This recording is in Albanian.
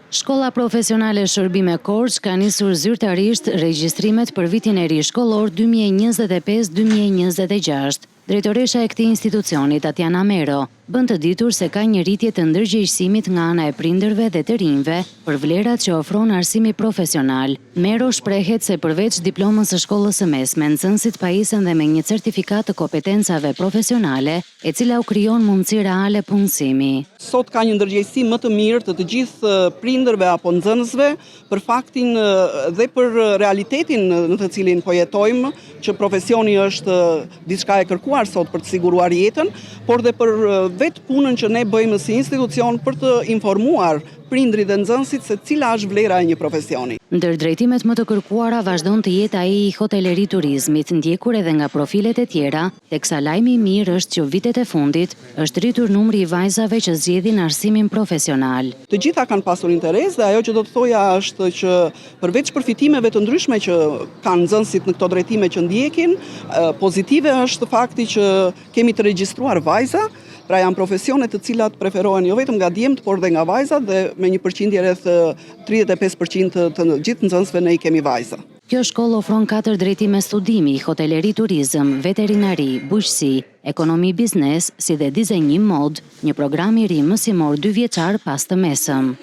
Shkolla Profesionale Shërbime Korç ka nisur zyrtarisht regjistrimet për vitin e ri shkollor 2025-2026. Drejtoresha e këtij institucioni, Tatiana Mero, bën të ditur se ka një rritje të ndërgjegjësimit nga ana e prindërve dhe të rinjve për vlerat që ofron arsimi profesional. Mero shprehet se përveç diplomës së shkollës së mesme, nxënësit pajisen dhe me një certifikat të kompetencave profesionale, e cila u krijon mundësi reale punësimi. Sot ka një ndërgjegjësim më të mirë të gjithë prindërve apo nxënësve për faktin dhe për realitetin në të cilin po jetojmë, që profesioni është diçka e kërkuar sot për të siguruar jetën, por dhe për vetë punën që ne bëjmë si institucion për të informuar prindrit dhe nxënësit se cila është vlera e një profesioni. Ndër drejtimet më të kërkuara vazhdon të jetë ai i hoteleri turizmit, ndjekur edhe nga profilet e tjera, teksa lajmi i mirë është që vitet e fundit është rritur numri i vajzave që zgjedhin arsimin profesional. Të gjitha kanë pasur interes dhe ajo që do të thoja është që përveç përfitimeve të ndryshme që kanë nxënësit në këto drejtime që ndjekin, pozitive është fakti që kemi të regjistruar vajza. Pra janë profesione të cilat preferohen jo vetëm nga djemtë, por dhe nga vajzat, dhe me një përqindje rreth 35% të gjithë nxënësve ne i kemi vajza. Kjo shkollë ofron 4 drejtime studimi, hoteleri turizëm, veterinari, bujqësi, ekonomi biznes, si dhe dizenjim mod, një program i ri mësimor 2 vjeçar pas të mesëm.